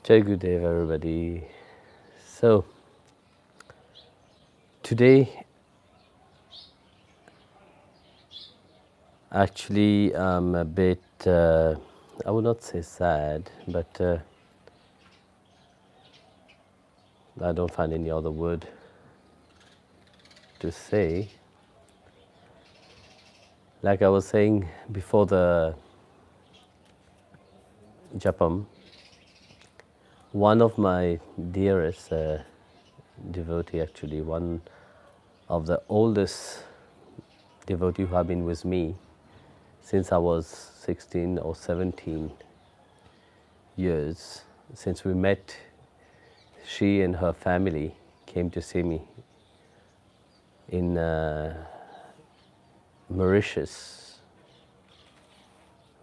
Jai Gurudev, everybody. So, today, actually, I'm a bit, I would not say sad, but I don't find any other word to say. Like I was saying before the Japam, one of my dearest devotee, actually, one of the oldest devotee who have been with me since I was 16 or 17 years. Since we met, she and her family came to see me in Mauritius.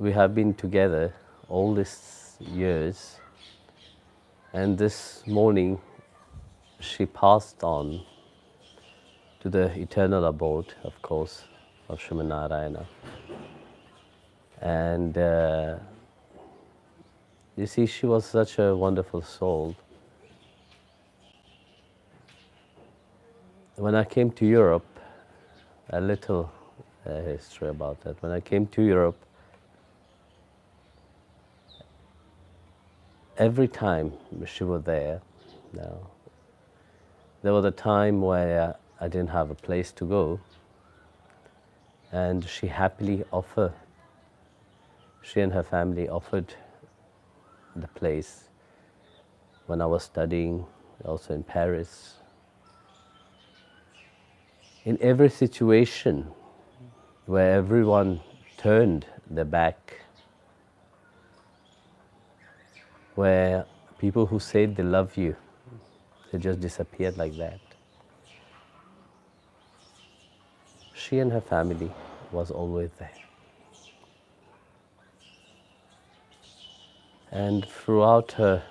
We have been together all these years, and this morning she passed on to the eternal abode, of course, of Srimad Narayana. And you see, she was such a wonderful soul. When I came to Europe, a little history about that. When I came to Europe, every time she was there, there was a time where I didn't have a place to go, and she happily offered, she and her family offered the place when I was studying, also in Paris. In every situation where everyone turned their back, where people who said they love you, they just disappeared like that. She and her family was always there. And throughout her,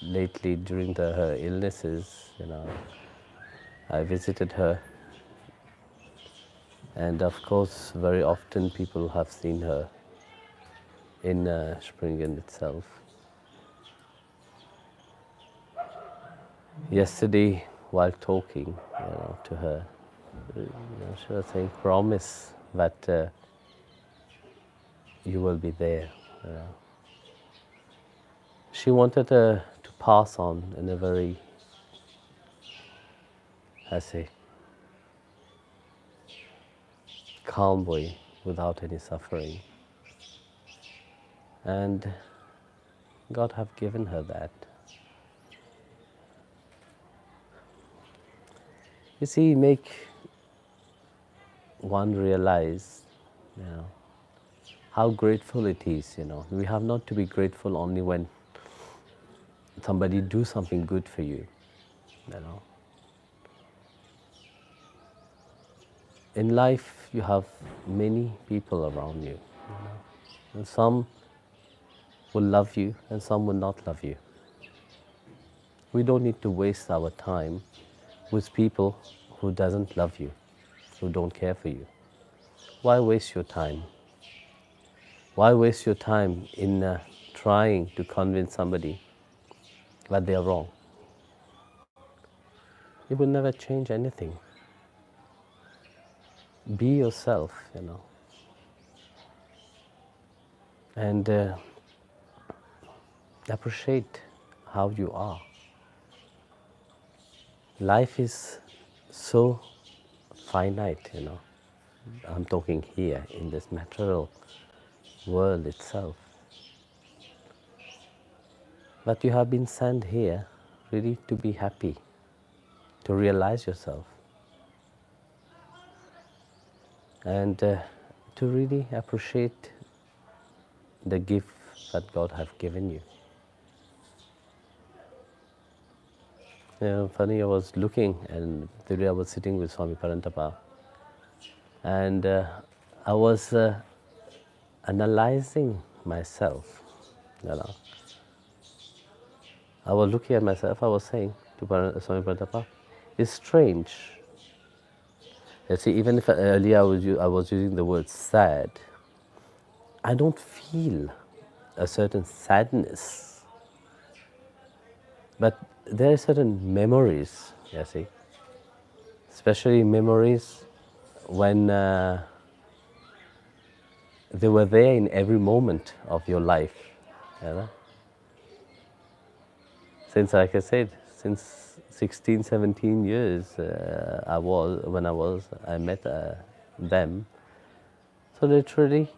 lately during her illnesses, I visited her, and of course very often people have seen her in Springen itself. Yesterday, while talking to her, she was saying, promise that you will be there. She wanted to pass on in a very, I say, calm way, without any suffering. And God have given her that. You see, make one realize, how grateful it is, We have not to be grateful only when somebody do something good for you, In life, you have many people around you, And some will love you and some will not love you. We don't need to waste our time with people who doesn't love you, who don't care for you. Why waste your time? Why waste your time in trying to convince somebody that they are wrong? It will never change anything. Be yourself, and appreciate how you are. Life is so finite, I'm talking here in this material world itself. But you have been sent here really to be happy, to realize yourself, and to really appreciate the gift that God has given you. Funny, I was looking, and today I was sitting with Swami Parantapa, and I was analyzing myself, I was looking at myself, I was saying to Swami Parantapa, it's strange. You see, even if earlier I was using the word sad, I don't feel a certain sadness But there are certain memories, you see, especially memories when they were there in every moment of your life. You know? Since, like I said, since 16, 17 years I met them. So literally,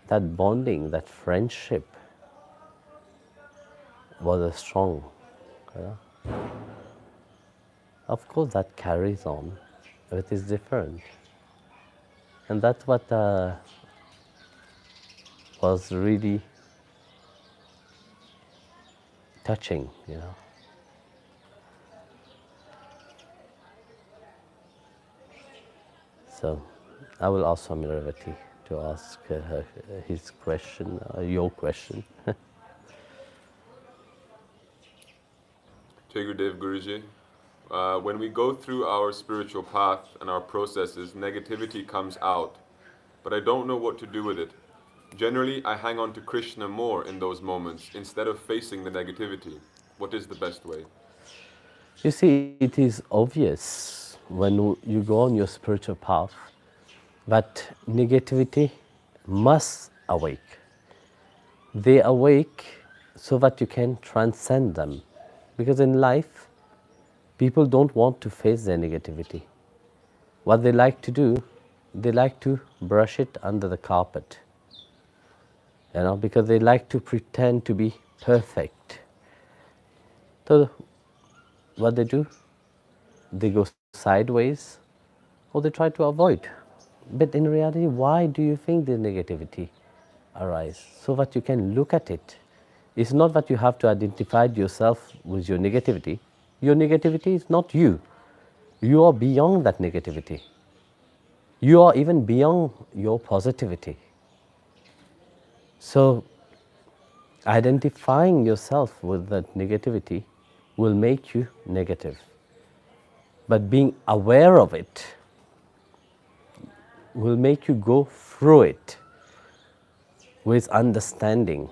that bonding, that friendship was strong. You know? Of course, that carries on, but it is different. And that's what was really touching, you know. So, I will ask Swami Revati to ask his question, your question. Jai Gurudev Guruji. When we go through our spiritual path and our processes, negativity comes out, but I don't know what to do with it. Generally, I hang on to Krishna more in those moments instead of facing the negativity. What is the best way? You see, it is obvious when you go on your spiritual path that negativity must awake. They awake so that you can transcend them. Because in life, people don't want to face their negativity. What they like to do, they like to brush it under the carpet. You know, because they like to pretend to be perfect. So what they do, they go sideways or they try to avoid. But in reality, why do you think the negativity arises? So that you can look at it. It's not that you have to identify yourself with your negativity. Your negativity is not you. You are beyond that negativity. You are even beyond your positivity. So, identifying yourself with that negativity will make you negative. But being aware of it will make you go through it with understanding.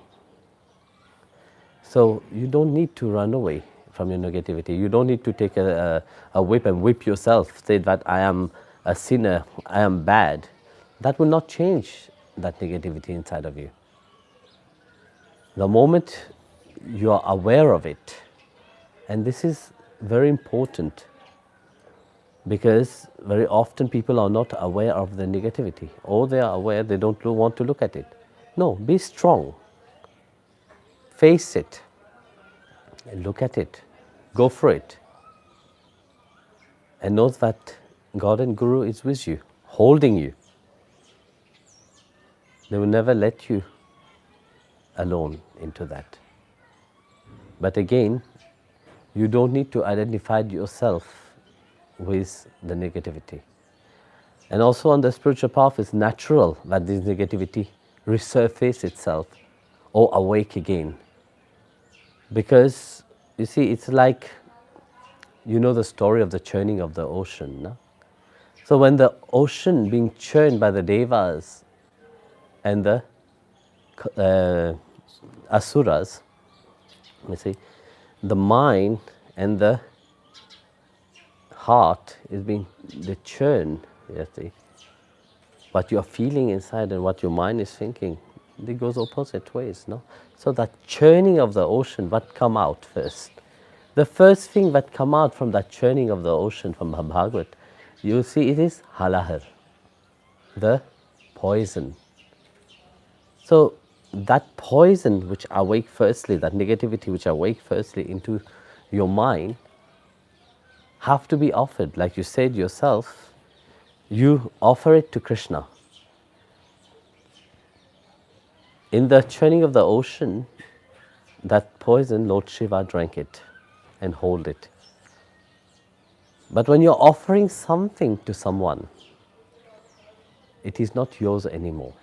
So you don't need to run away from your negativity. You don't need to take a whip and whip yourself, say that I am a sinner, I am bad. That will not change that negativity inside of you. The moment you are aware of it, and this is very important because very often people are not aware of the negativity, or they are aware, they don't want to look at it. No, be strong. Face it. Look at it. Go for it. And know that God and Guru is with you, holding you. They will never let you alone into that. But again, you don't need to identify yourself with the negativity. And also on the spiritual path, it's natural that this negativity resurface itself or awake again. Because, you see, it's like, you know the story of the churning of the ocean, no? So when the ocean being churned by the devas and the asuras, you see, the mind and the heart is being the churn, you see. What you are feeling inside and what your mind is thinking, they goes opposite ways, no? So that churning of the ocean, what come out first? The first thing that come out from that churning of the ocean from Bhagavad, you see it is halahar, the poison. So that poison which awake firstly, that negativity which awake firstly into your mind, have to be offered. Like you said yourself, you offer it to Krishna. In the churning of the ocean, that poison, Lord Shiva drank it and hold it. But when you're offering something to someone, it is not yours anymore.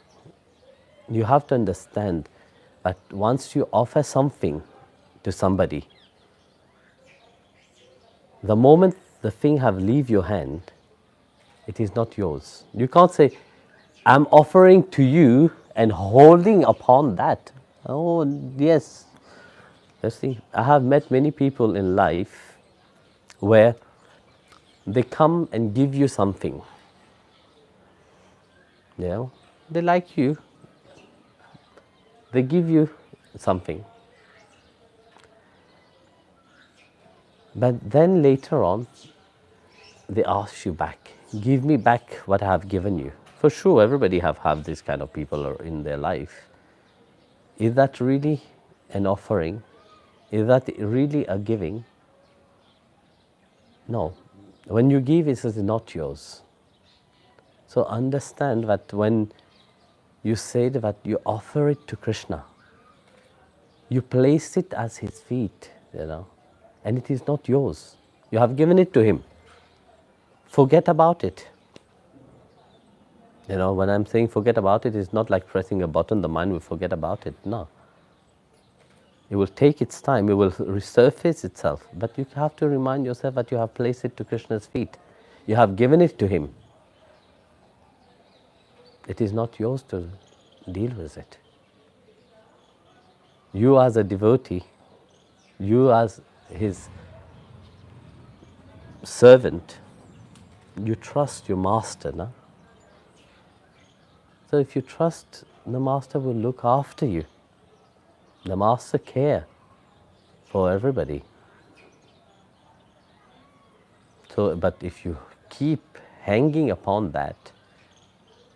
You have to understand that once you offer something to somebody, the moment the thing have leave your hand, it is not yours. You can't say, I'm offering to you and holding upon that. Oh, yes, You see, I have met many people in life where they come and give you something. You know, they like you, they give you something. But then later on, they ask you back, give me back what I have given you. For sure, everybody have this kind of people in their life. Is that really an offering? Is that really a giving? No. When you give, it is not yours. So understand that when you say that you offer it to Krishna, you place it at his feet, you know, and it is not yours. You have given it to him. Forget about it. You know, when I'm saying forget about it, it's not like pressing a button, the mind will forget about it. No. It will take its time, it will resurface itself. But you have to remind yourself that you have placed it to Krishna's feet. You have given it to him. It is not yours to deal with it. You as a devotee, you as his servant, you trust your master, no? So if you trust, the master will look after you. The master cares for everybody. So, but if you keep hanging upon that,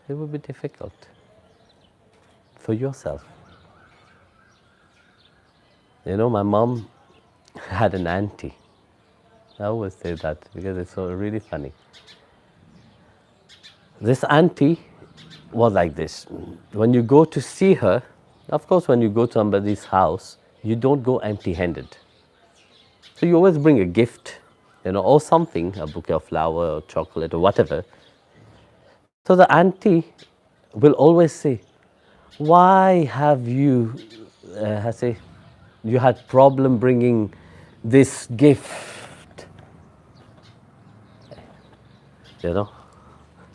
it will be difficult for yourself. You know, my mom had an auntie. I always say that because it's so really funny. This auntie was like this. When you go to see her, of course, when you go to somebody's house, you don't go empty-handed. So you always bring a gift, you know, or something, a bouquet of flower or chocolate or whatever. So the auntie will always say, why have you, you had problem bringing this gift? You know?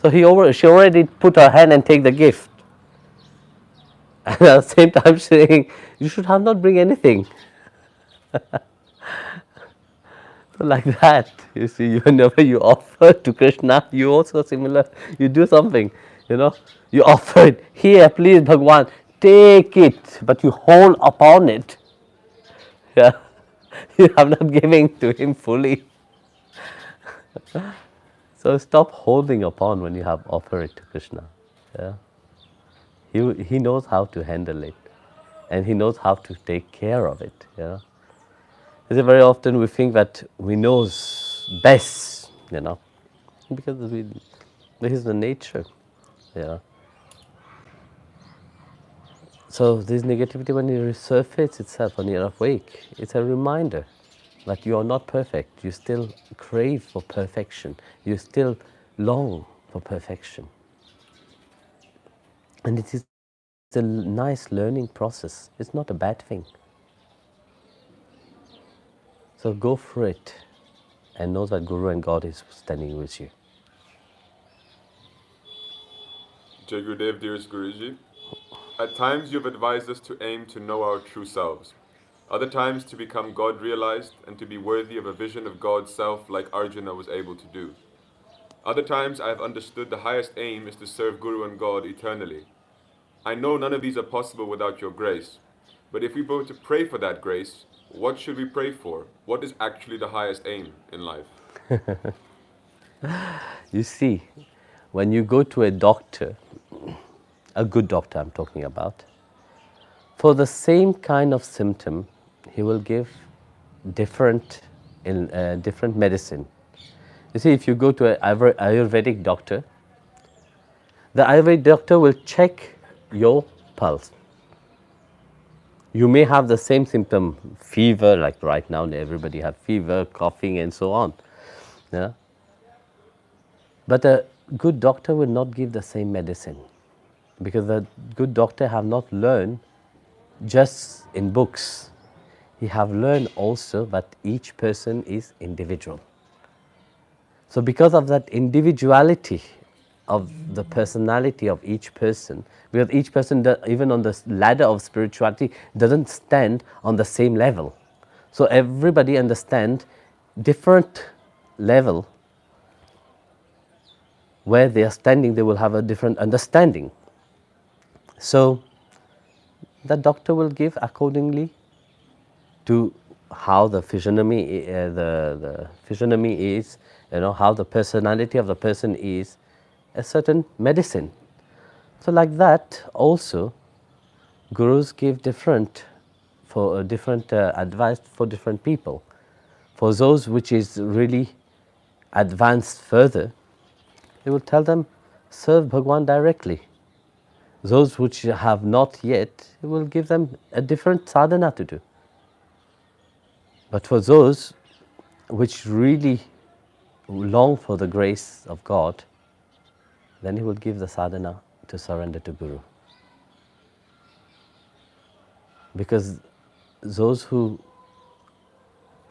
So she already put her hand and take the gift. And at the same time saying, you should have not bring anything. So like that, you see, whenever you offer to Krishna, you also similar, you do something, you know, you offer it, here please Bhagwan, take it, but you hold upon it. Yeah. You are not giving to him fully. So stop holding upon when you have offered it to Krishna. Yeah. He knows how to handle it, and he knows how to take care of it. Yeah. Very often we think that we know best, you know, because this is the nature. Yeah. So this negativity, when it resurfaces itself when you're awake, it's a reminder that you are not perfect. You still crave for perfection. You still long for perfection. And it is a nice learning process. It's not a bad thing. So go for it and know that Guru and God is standing with you. Jai Gurudev, dearest Guruji, at times you've advised us to aim to know our true selves. Other times to become God-realized and to be worthy of a vision of God's self like Arjuna was able to do. Other times I have understood the highest aim is to serve Guru and God eternally. I know none of these are possible without your grace. But if we were to pray for that grace, what should we pray for? What is actually the highest aim in life? You see, when you go to a doctor, a good doctor I'm talking about, for the same kind of symptom, he will give different medicine. You see, if you go to an Ayurvedic doctor, the Ayurvedic doctor will check your pulse. You may have the same symptom, fever, like right now everybody have fever, coughing and so on. Yeah? But a good doctor will not give the same medicine, because the good doctor have not learned just in books. He have learned also that each person is individual. So because of that individuality of the personality of each person, because each person, even on the ladder of spirituality, doesn't stand on the same level. So everybody understand different level where they are standing, they will have a different understanding. So the doctor will give accordingly to how the physiognomy, the physiognomy is, how the personality of the person is, a certain medicine. So like that also, gurus give different advice for different people. For those which is really advanced further, they will tell them, serve Bhagwan directly. Those which have not yet, he will give them a different sadhana to do. But for those which really long for the grace of God, then he will give the sadhana to surrender to Guru. Because those who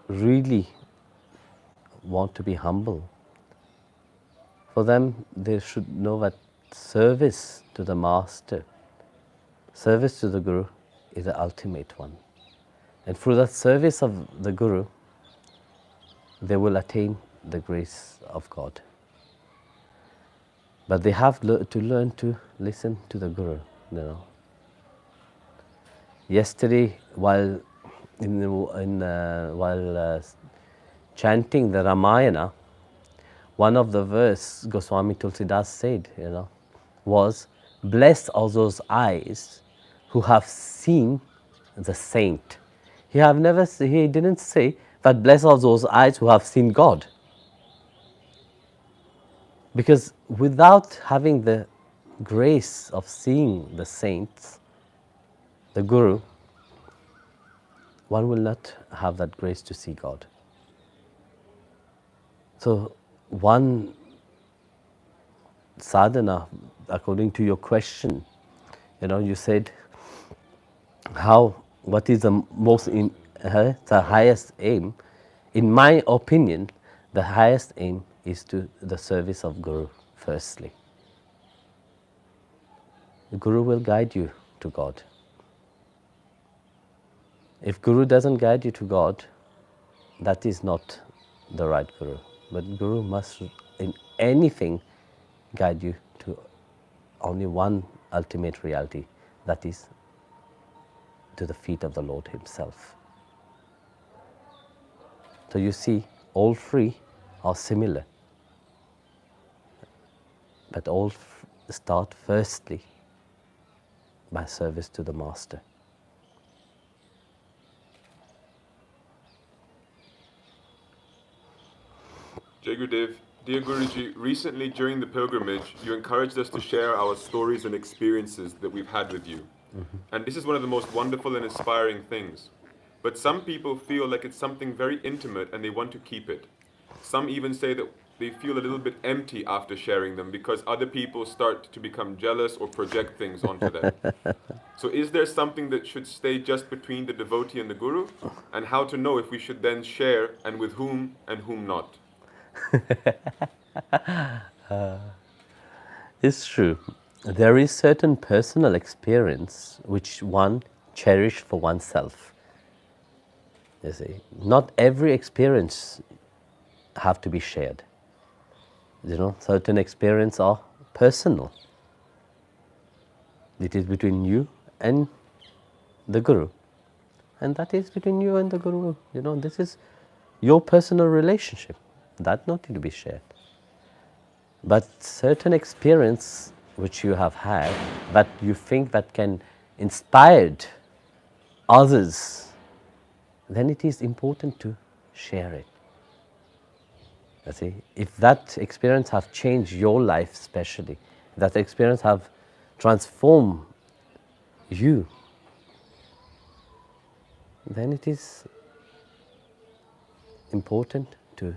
really want to be humble, for them they should know that service to the Master, service to the Guru is the ultimate one. And through that service of the Guru, they will attain the grace of God. But they have to learn to listen to the Guru. Yesterday, while chanting the Ramayana, one of the verse Goswami Tulsidas said, was, "Blessed are those eyes who have seen the saint." He didn't say that blessed are those eyes who have seen God. Because without having the grace of seeing the saints, the Guru, one will not have that grace to see God. So one sadhana, according to your question, you said, what is the the highest aim? In my opinion, the highest aim is to the service of Guru firstly. The Guru will guide you to God. If Guru doesn't guide you to God, that is not the right Guru. But Guru must, in anything, guide you to only one ultimate reality, that is to the feet of the Lord Himself. So you see, all three are similar, but all start firstly by service to the Master. Jai Gurudev, dear Guruji, recently during the pilgrimage, you encouraged us to share our stories and experiences that we've had with you. And this is one of the most wonderful and inspiring things. But some people feel like it's something very intimate and they want to keep it. Some even say that they feel a little bit empty after sharing them because other people start to become jealous or project things onto them. So is there something that should stay just between the devotee and the Guru? And how to know if we should then share and with whom and whom not? It's true. There is certain personal experience which one cherishes for oneself. You see, not every experience have to be shared. Certain experiences are personal. It is between you and the Guru, and that is between you and the Guru. This is your personal relationship. That not to be shared. But certain experience which you have had, that you think that can inspire others, then it is important to share it. You see, if that experience have changed your life specially, that experience have transformed you, then it is important to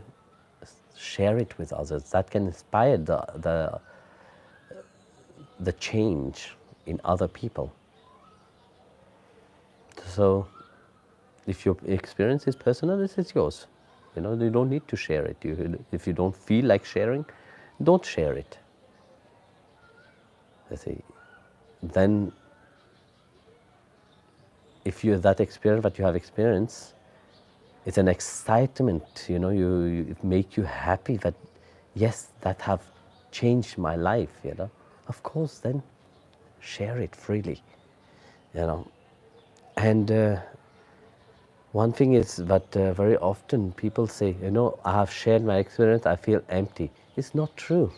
share it with others. That can inspire the change in other people. So, if your experience is personal, this is yours. You don't need to share it. If you don't feel like sharing, don't share it. You see, then if you have that experience that you have experienced, It's an excitement, it make you happy that, yes, that have changed my life, Of course, then share it freely, And one thing is that very often people say, I have shared my experience, I feel empty. It's not true.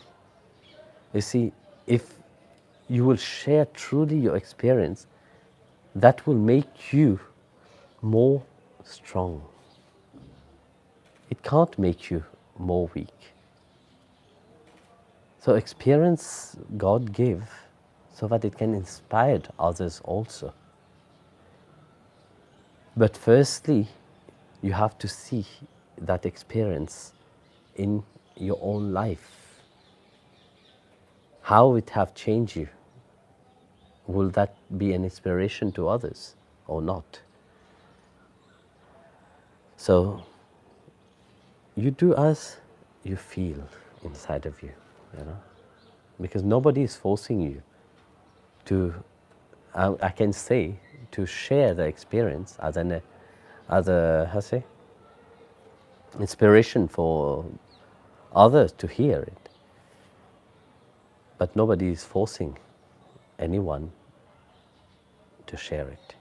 You see, if you will share truly your experience, that will make you more strong. It can't make you more weak. So experience God give so that it can inspire others also. But firstly, you have to see that experience in your own life. How it have changed you. Will that be an inspiration to others or not? So you do as you feel inside of you, because nobody is forcing you to, I can say, to share the experience as a how say, inspiration for others to hear it. But nobody is forcing anyone to share it.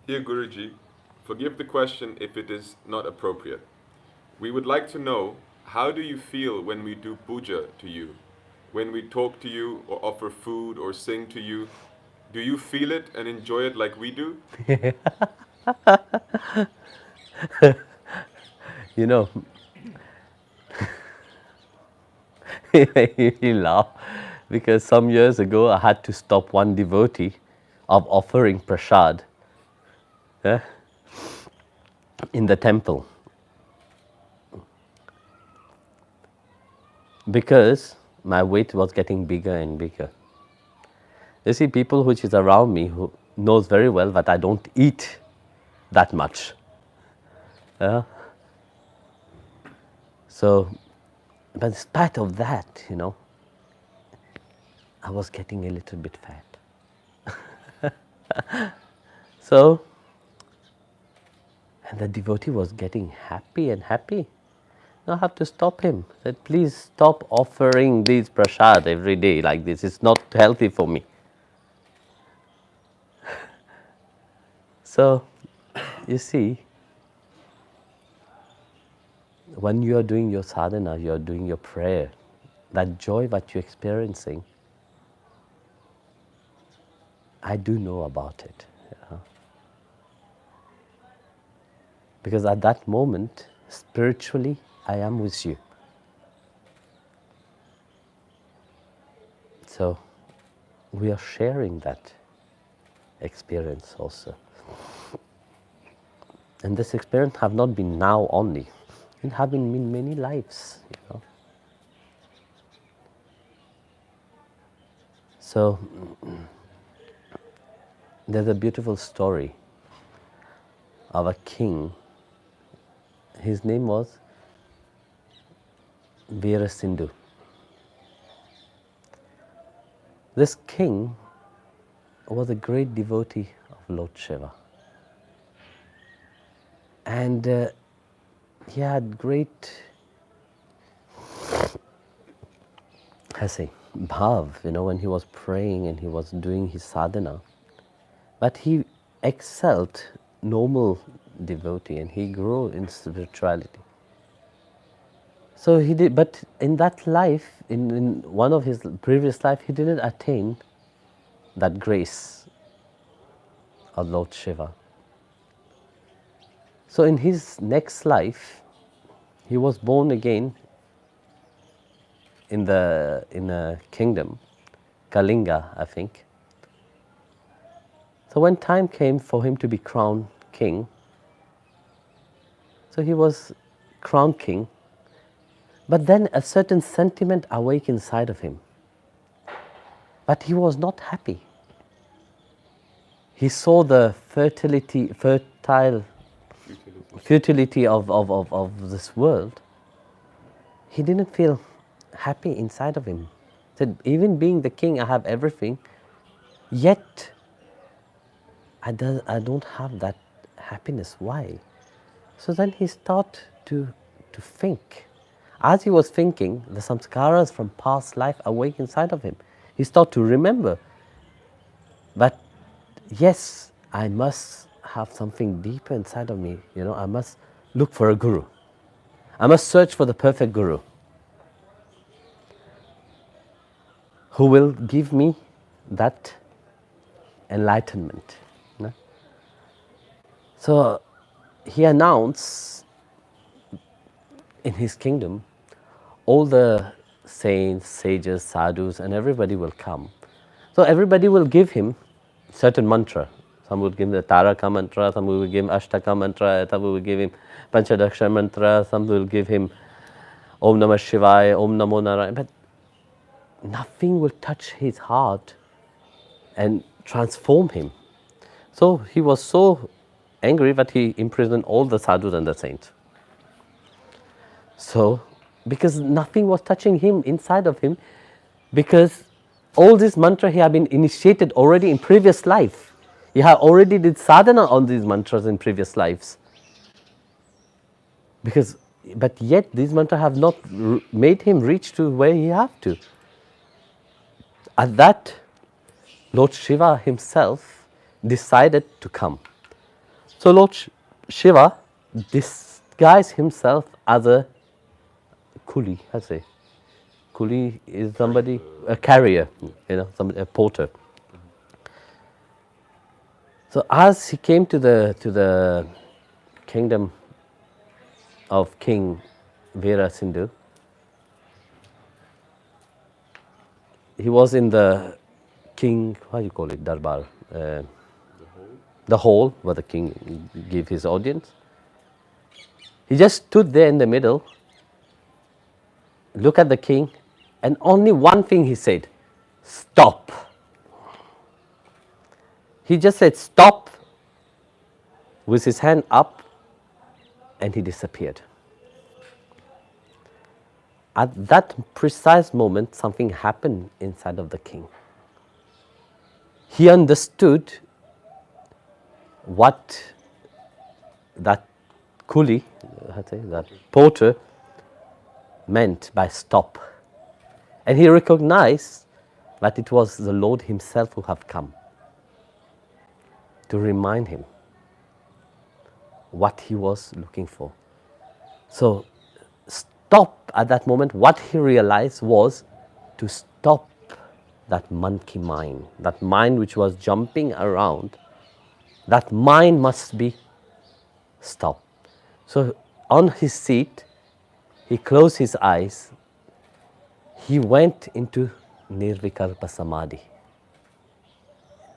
Dear Guruji, forgive the question if it is not appropriate. We would like to know, how do you feel when we do puja to you? When we talk to you or offer food or sing to you, do you feel it and enjoy it like we do? You laugh because some years ago I had to stop one devotee of offering prasad in the temple because my weight was getting bigger and bigger. You see, people which is around me who knows very well that I don't eat that much. So, but in spite of that, I was getting a little bit fat. So, and the devotee was getting happy and happy. Now I have to stop him. I said, please stop offering these prasad every day like this. It's not healthy for me. So, you see, when you are doing your sadhana, you are doing your prayer, that joy that you're experiencing, I do know about it. Because at that moment, spiritually, I am with you. So, we are sharing that experience also. And this experience have not been now only. It have been in many lives, So, there's a beautiful story of a king. His name was Veerasindhu. This king was a great devotee of Lord Shiva. And he had great, bhav, when he was praying and he was doing his sadhana. But he excelled normal devotee and he grew in spirituality. So he did, but in that life, in one of his previous life, he didn't attain that grace of Lord Shiva. So in his next life, he was born again in a kingdom, Kalinga, I think. So when time came for him to be crowned king, so he was crowned king, but then a certain sentiment awake inside of him. But he was not happy. He saw the futility of this world. He didn't feel happy inside of him. He said, even being the king, I have everything, Yet, I don't have that happiness. Why? So then he started to think. As he was thinking, the samskaras from past life awake inside of him. He started to remember that, yes, I must have something deeper inside of me. I must look for a guru. I must search for the perfect guru who will give me that enlightenment. So he announced in his kingdom, all the saints, sages, sadhus, and everybody will come. So everybody will give him certain mantra. Some will give him the Taraka mantra, some will give him Ashtaka mantra, some will give him Panchadaksha mantra, some will give him Om Namah Shivaya, Om Namo Narayana. But nothing will touch his heart and transform him. So he was so angry that he imprisoned all the sadhus and the saints. So, because nothing was touching him inside of him, because all this mantra he had been initiated already in previous life. He had already did sadhana on these mantras in previous lives. But yet these mantras have not made him reach to where he have to. At that, Lord Shiva himself decided to come. So Lord Shiva disguised himself as a coolie, I say. Coolie is somebody, a carrier, somebody, a porter. So as he came to the kingdom of King Vera Sindhu, he was in the king, how do you call it, darbar? The hall where the king gave his audience. He just stood there in the middle, looked at the king, and only one thing he said, stop. He just said stop with his hand up, and he disappeared. At that precise moment, something happened inside of the king. He understood what that coolie, that porter, meant by stop. And he recognized that it was the Lord himself who had come to remind him what he was looking for. So stop at that moment. What he realized was to stop that monkey mind, that mind which was jumping around. That mind must be stopped. So on his seat, he closed his eyes. He went into Nirvikalpa Samadhi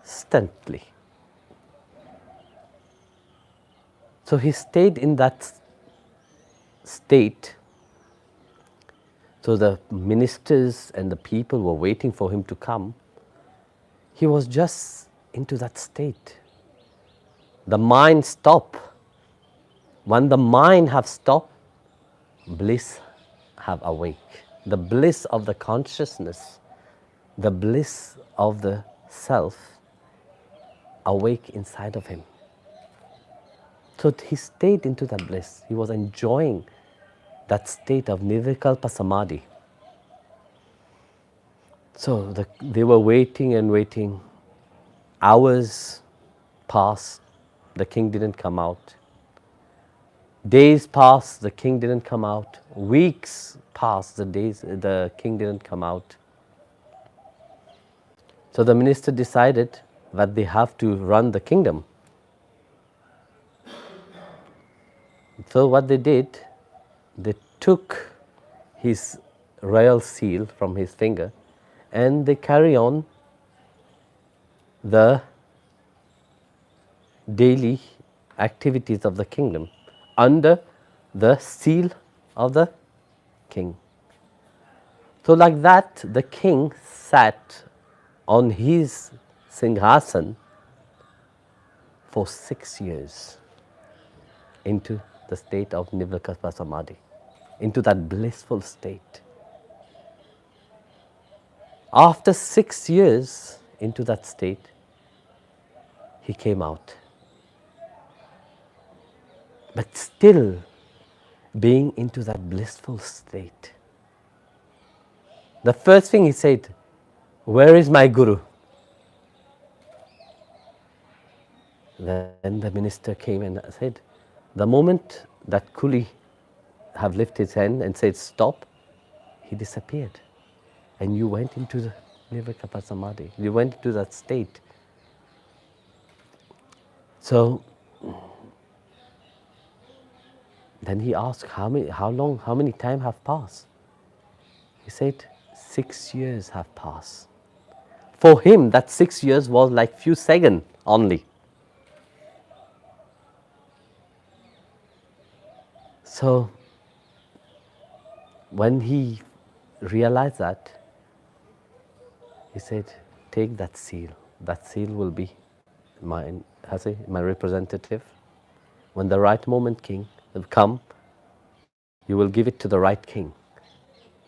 instantly. So he stayed in that state. So the ministers and the people were waiting for him to come. He was just into that state. The mind stopped. When the mind have stopped, bliss have awake. The bliss of the consciousness, the bliss of the self awake inside of him. So he stayed into that bliss. He was enjoying that state of Nirvikalpa Samadhi. So they were waiting and waiting. Hours passed, the king didn't come out. Days passed, the king didn't come out. Weeks passed, the king didn't come out. So the minister decided that they have to run the kingdom. So what they did, they took his royal seal from his finger and they carry on the daily activities of the kingdom under the seal of the king. So like that, the king sat on his Singhasan for 6 years into the state of Nirvikalpa Samadhi, into that blissful state. After 6 years, into that state, he came out. But still being into that blissful state. The first thing he said, "Where is my Guru?" Then the minister came and said, the moment that coolie have lifted his hand and said, "Stop," he disappeared. And you went into the Nirvikalpa Samadhi. You went into that state. So then he asked, how many time have passed? He said, 6 years have passed. For him, that 6 years was like few seconds only. So when he realized that, he said, "Take that seal. That seal will be my representative. When the right moment will come, you will give it to the right king.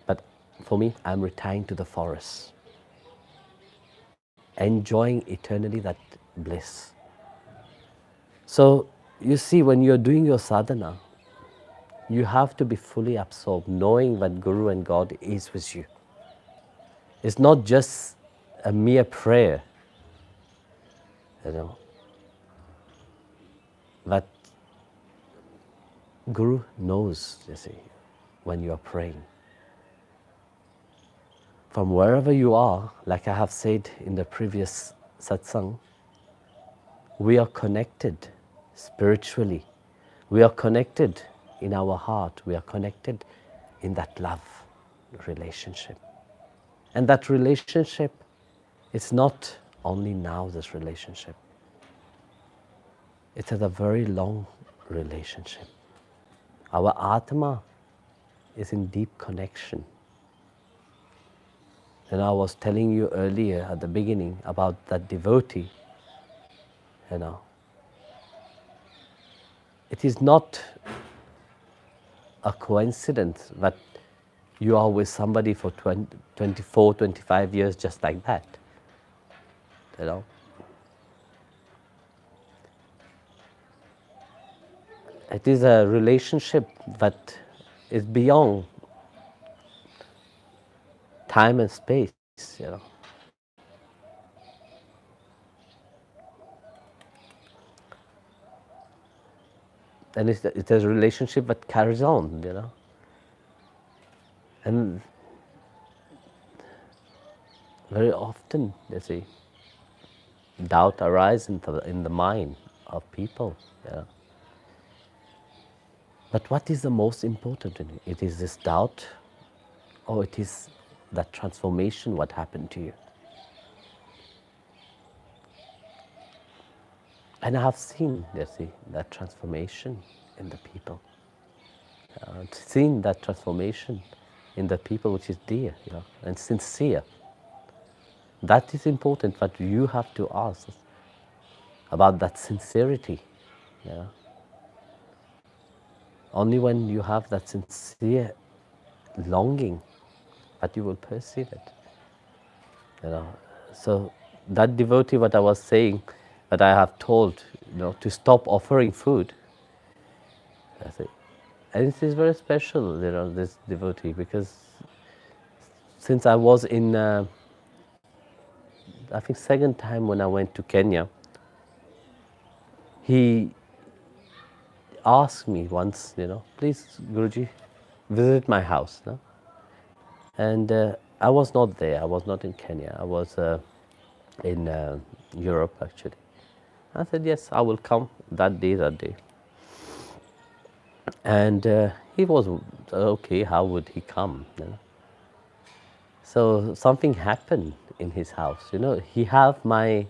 But for me, I'm retiring to the forest, enjoying eternally that bliss." So you see, when you're doing your sadhana, you have to be fully absorbed, knowing that Guru and God is with you. It's not just a mere prayer, that Guru knows, you see, when you are praying. From wherever you are, like I have said in the previous satsang, we are connected spiritually. We are connected in our heart. We are connected in that love relationship. And that relationship, it's not only now this relationship. It's a very long relationship. Our Atma is in deep connection. And I was telling you earlier at the beginning about that devotee, It is not a coincidence that you are with somebody for 24, 25 years just like that. It is a relationship that is beyond time and space, And it's a relationship that carries on, And very often, doubt arises in the mind of people, But what is the most important in it? It is this doubt, or it is that transformation, what happened to you? And I have seen, that transformation in the people. I've seen that transformation in the people which is dear, and sincere. That is important, but you have to ask about that sincerity. Only when you have that sincere longing that you will perceive it. So that devotee, what I was saying, that I have told, to stop offering food. And it is very special, this devotee, because since I was in, I think second time when I went to Kenya, he asked me once, "Please, Guruji, visit my house." And I was not there. I was not in Kenya. I was in Europe, actually. I said, "Yes, I will come that day. And he was, okay, how would he come? So something happened in his house. He have my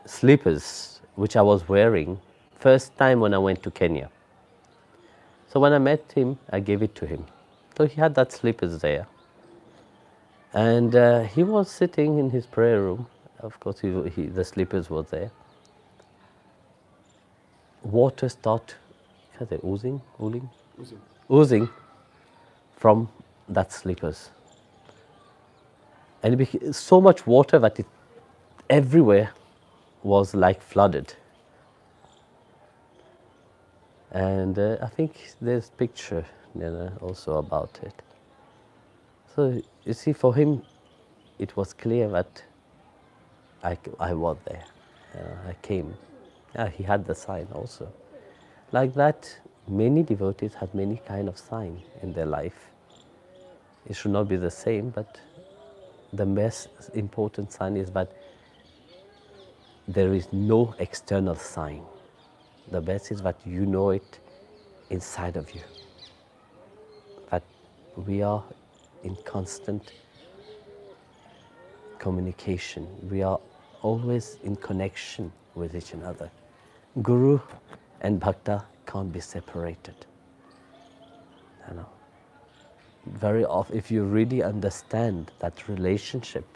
slippers, which I was wearing first time when I went to Kenya. So when I met him, I gave it to him. So he had that slippers there. And he was sitting in his prayer room. Of course, the slippers were there. Water started oozing from that slippers. And it became so much water that it everywhere was like flooded. And I think there's picture also about it. So you see, for him, it was clear that I was there. I came. He had the sign also. Like that, many devotees have many kind of sign in their life. It should not be the same, but the most important sign is that there is no external sign. The best is that you know it inside of you. That we are in constant communication. We are always in connection with each another. Guru and Bhakta can't be separated. You know. Very often, if you really understand that relationship,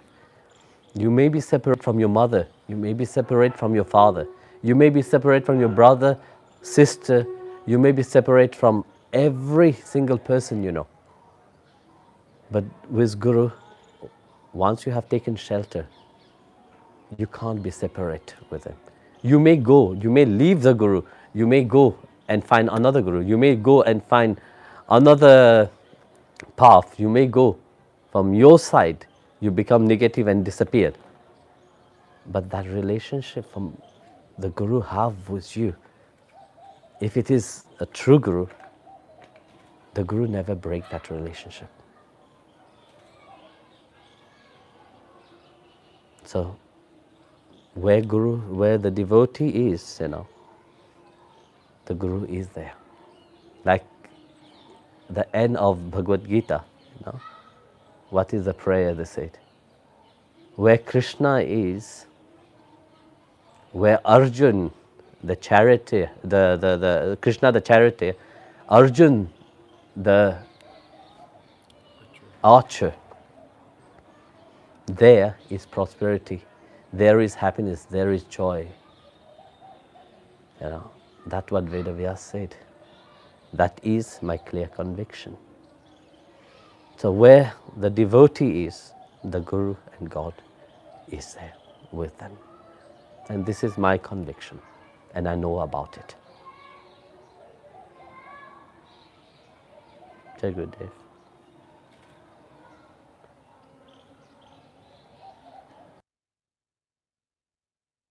you may be separate from your mother, you may be separate from your father, you may be separate from your brother, sister, you may be separate from every single person you know. But with Guru, once you have taken shelter, you can't be separate with him. You may go, you may leave the Guru, you may go and find another Guru, you may go and find another path, you may go from your side, you become negative and disappear. But that relationship from the Guru have with you, if it is a true Guru, the Guru never break that relationship. So, where the devotee is, the Guru is there. Like the end of Bhagavad Gita, what is the prayer they said? Where Krishna is, where Arjun, the charioteer, the Krishna the charioteer, Arjun the archer, there is prosperity, there is happiness, there is joy. That's what Vedavyas said. That is my clear conviction. So where the devotee is, the Guru and God is there with them. And this is my conviction, and I know about it. Jai Gurudev.